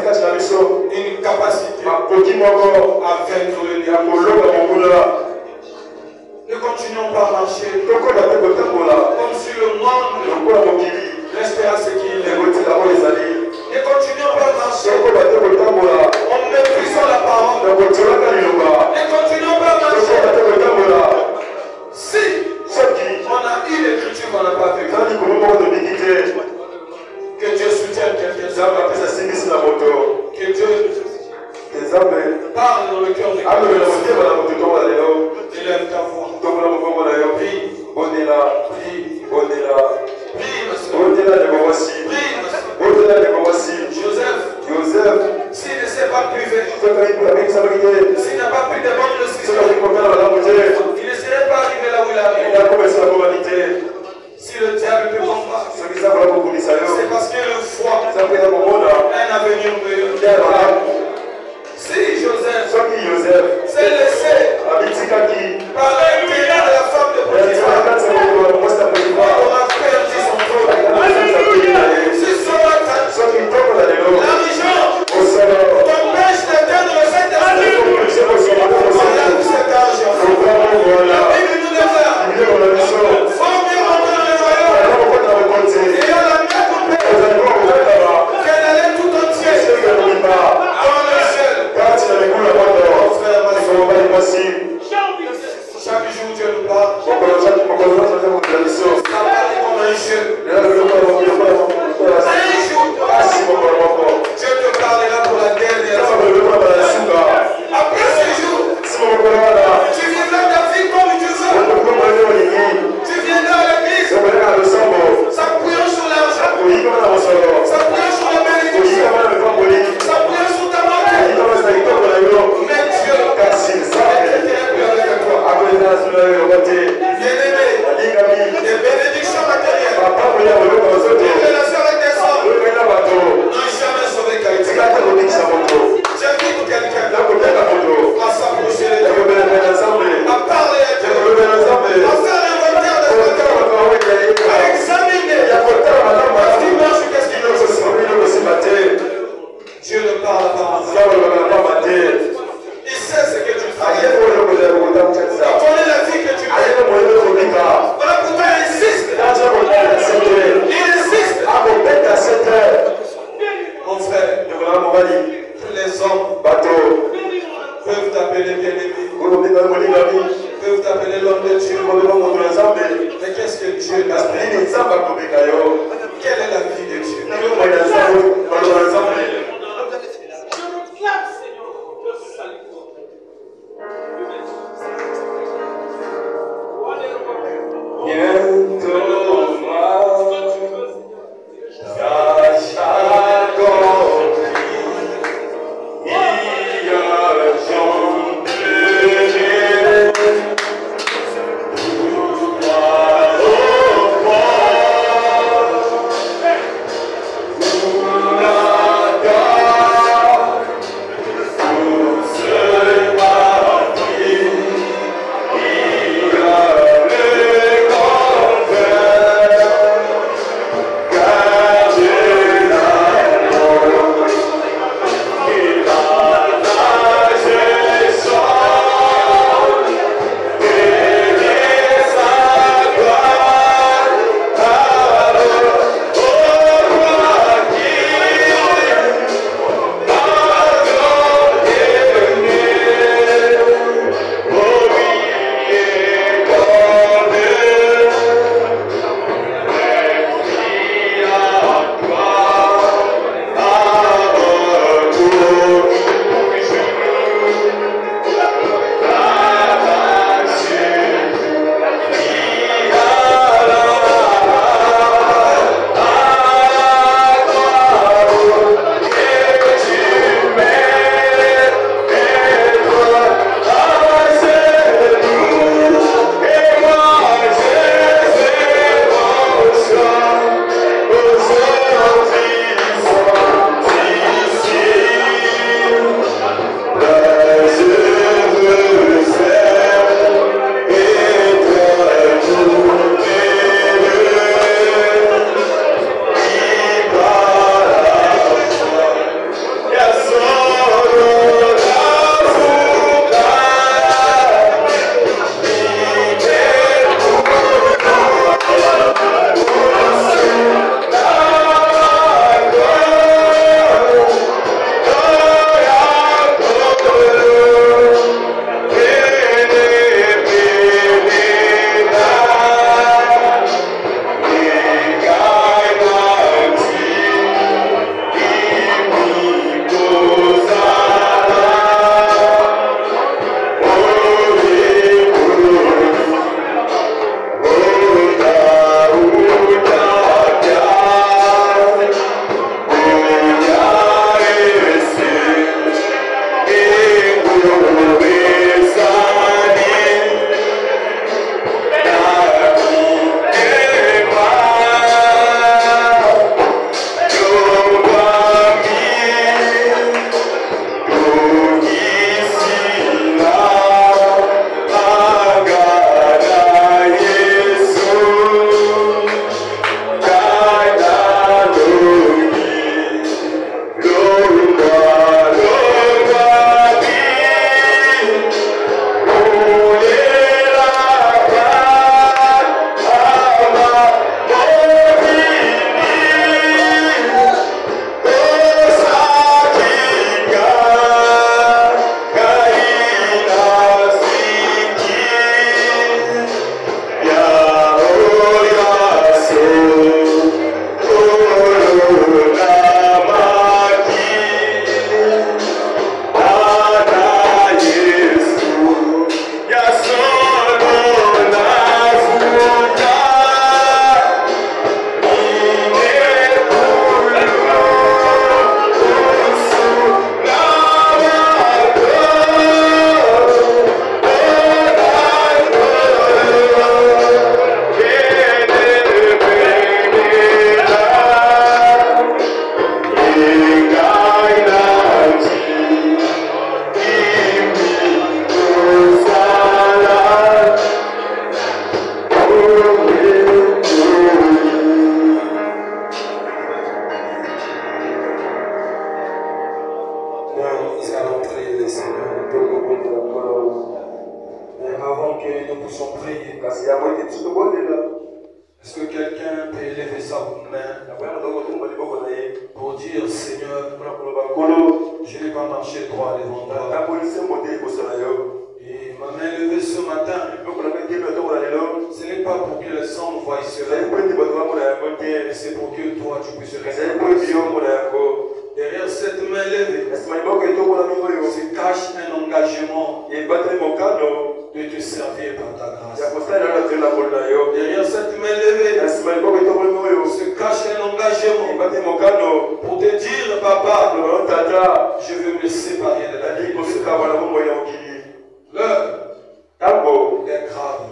une capacité à vaincre le diable. Ne continuons pas à marcher comme si le monde restait à ce qu'il est. Ne continuons pas à marcher en méprisant la parole. Ne continuons pas à marcher si on a eu l'écriture qu'on n'a pas vue. Que Dieu soutienne quelqu'un. Que Dieu parle dans le cœur de quelqu'un. Élève ta voix. Prie. Joseph, s'il ne s'est pas privé, s'il n'a pas pris de bonnes décisions, il ne serait pas arrivé là où il est arrivé. Si le diable peut combattre, c'est parce qu'il a foi, un avenir meilleur. Si Joseph s'est laissé par l'intérêt de la femme de Potiphar, on a perdu son trône. Si l'argent t'empêche d'atteindre le Saint-Esprit, voilà cet argent. La Bible nous déclare, faut mieux rentrer dans le royaume et à la main coupée qu'elle allait tout entier dans le ciel. Chaque jour Dieu nous parle. Ça parle comme un jeu. Dieu te parlera pour la dernière fois. Après ce jour, tu vivras ta vie comme tu veux. Tu viendras à l'église. S'appuyant sur l'argent. S'appuyant sur la bénédiction. S'appuyant sur ta mort. Mais Dieu bien-aimé, les bénédictions matérielles, les relations avec des hommes n'ont jamais sauvé quelqu'un. J'invite quelqu'un à s'approcher de Dieu, à parler à Dieu, à faire l'inventaire de ce Dieu, à examiner qu'est-ce qui marche, qu'est-ce qui ne marche pas. Dieu ne parle pas. Il sait ce que tu fais. Il connaît la vie que tu mènes. Voilà pourquoi il insiste. Il insiste. Mon frère, les hommes peuvent t'appeler bien-aimé, peuvent t'appeler l'homme de Dieu. Mais qu'est-ce que Dieu t'appelle? Quelle est la vie de Dieu? Seigneur. Mais avant que nous puissions prier, est-ce que quelqu'un peut élever sa main pour dire, Seigneur, je n'ai pas marché droit devant toi. Et ma main levée ce matin, ce n'est pas pour que les hommes voient cela, mais c'est pour que toi tu puisses rester. Derrière cette main levée se cache un engagement de te servir par ta grâce. Derrière cette main levée se cache un engagement pour te dire, papa, je veux me séparer de la vie. L'heure est grave.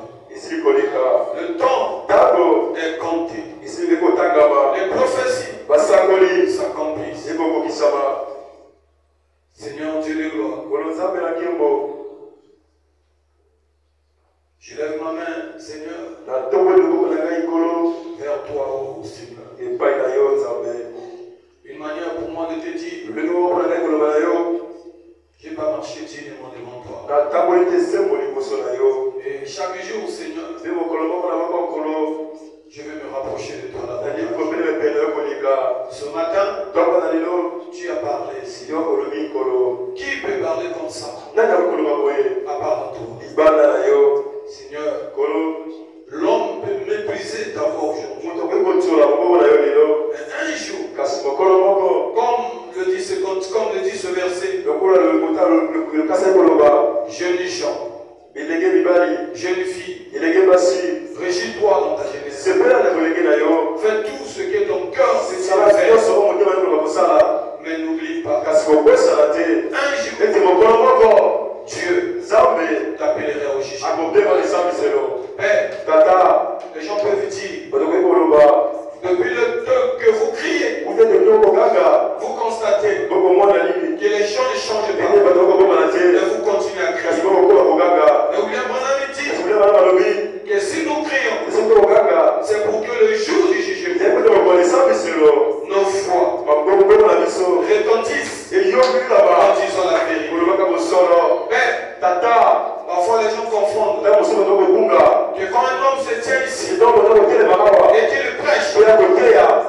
Le temps est compté. Les prophéties s'accomplissent. Seigneur Dieu de gloire, je lève ma main, Seigneur, vers toi, ô Seigneur. Une manière pour moi de te dire, je n'ai pas marché dignement devant toi. Et chaque jour, Seigneur, je vais me rapprocher de toi davantage. Ce matin, tu as parlé, Seigneur. Qui peut parler comme ça? À part toi. Seigneur, l'homme peut mépriser ta voix aujourd'hui. Un jour, comme le dit ce verset, jeunes gens, jeunes filles, régis-toi dans ta jeunesse. Fais tout ce que ton cœur se tient à faire. Mais n'oublie pas, un jour, Dieu t'appellera au jugement. Père, les gens peuvent dire, depuis le temps que vous criez, vous constatez que les gens ne changent pas. Et vous continuez à crier. Et William Branham dit que si nous crions, c'est pour que le jour du jugement, nos voix retentissent en disant la vérité. Père, parfois les gens confondent que quand un homme se tient ici et qu'il prêche,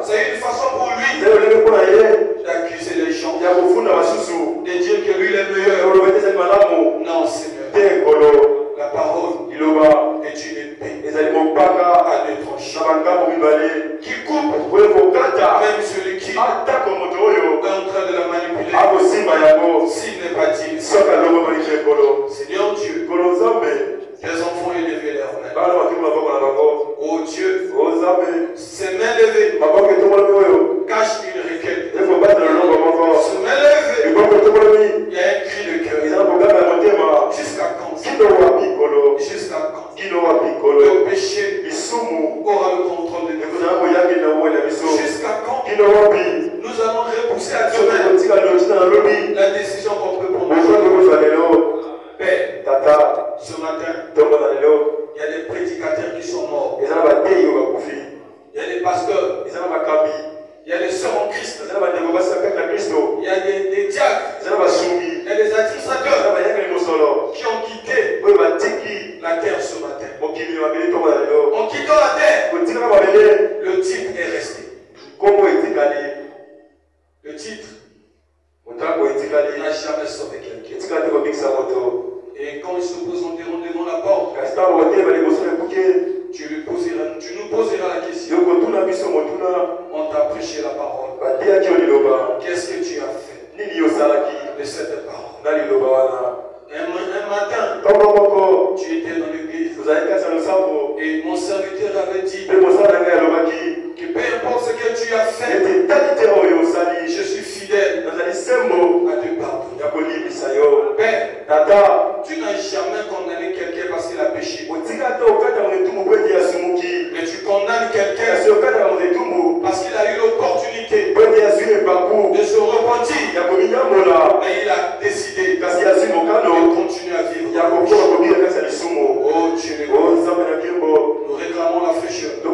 c'est une façon pour lui d'accuser les gens, de dire que lui est meilleur. Non, Seigneur. La parole est une épée à deux tranchants qui coupe même celui qui est en train de la manipuler s'il n'est pas digne. Seigneur Dieu, tes enfants élevés leurs mains. Oh Dieu, ces mains levées cachent une requête. Ces mains levées, il y a un cri de cœur. Jusqu'à quand? Jusqu'à quand? Le péché aura le contrôle de nous. Jusqu'à quand? Nous allons repousser à demain la décision qu'on peut prendre. Père, ce matin, il y a des prédicateurs qui sont morts. Il y a des pasteurs. Il y a des sœurs en Christ. Il y a des diacres. Il y a des administrateurs qui ont quitté la terre ce matin. En quittant la terre, le titre est resté. Le titre n'a jamais sauvé quelqu'un. Et quand ils se présenteront devant la porte, tu nous poseras la question. On t'a prêché la parole. Qu'est-ce que tu as fait de cette parole? Un matin, tu étais dans l'église et mon serviteur avait dit que peu importe ce que tu as fait, je suis fidèle à te pardonner. Père, tu n'as jamais condamné quelqu'un parce qu'il a péché. Mais tu condamnes quelqu'un parce qu'il a eu l'opportunité de se repentir. Mais il a décidé de continuer à vivre. Oh Dieu, nous réclamons la fraîcheur. Nous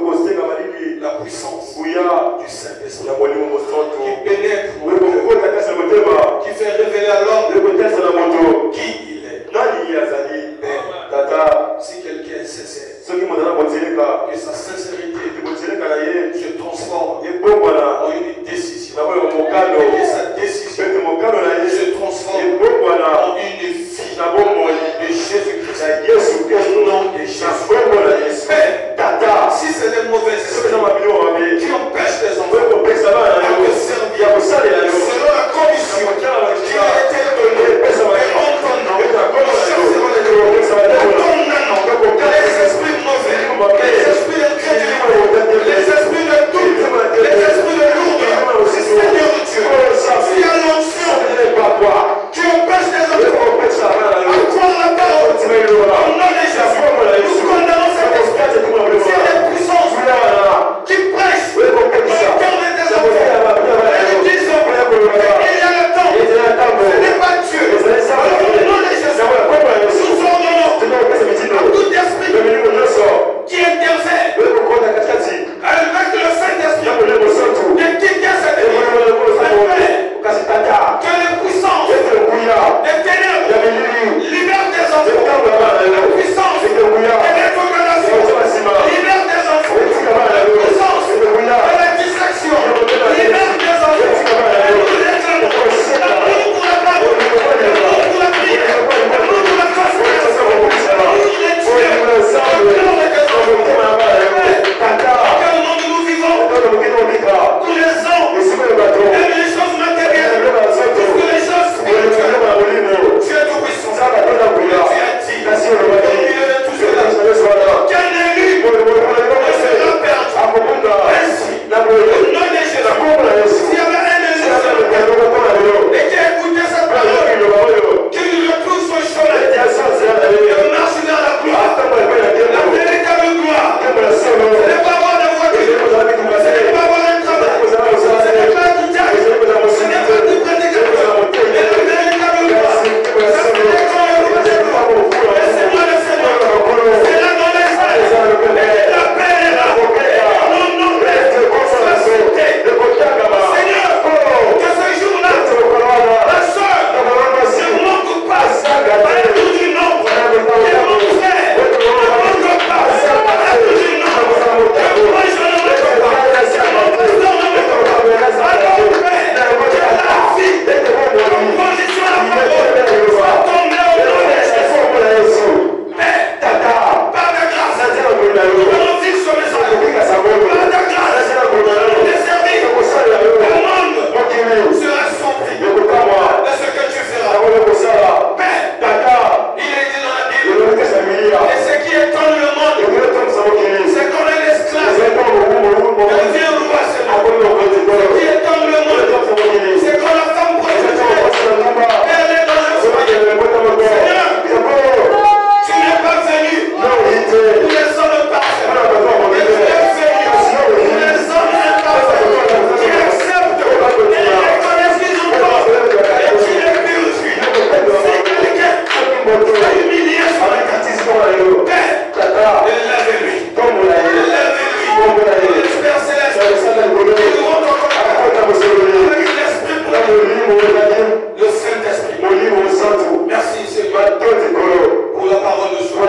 pour la parole de soi.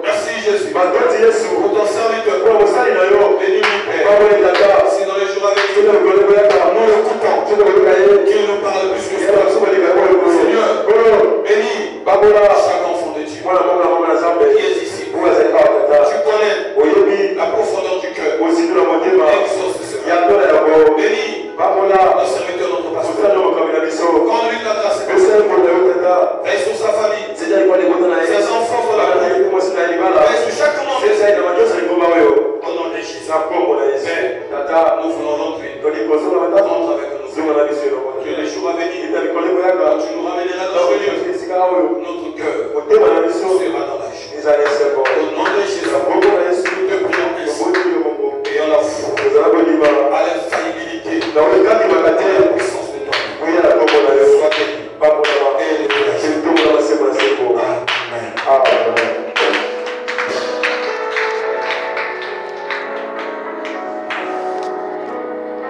Merci Jésus pour ton serviteur. Bénis lui Père. Si dans les jours à venir, nous l'écoutons, qu'il nous parle plus que ça. Seigneur, bénis chaque enfant de Dieu qui est ici. Tu connais la profondeur du cœur. Exauce ce cœur. Bénis le serviteur de notre pasteur. Conduis ta grâce. Veille sur sa famille. Ses enfants sur la vie. Veille sur chaque membre. Au nom de Jésus. Père, nous voulons rentrer. Rentre avec nous. Que les jours à venir, quand tu nous ramèneras dans ce lieu, notre cœur sera dans la joie. Au nom de Jésus, nous te prions ainsi. Et on la foi à l'infaillibilité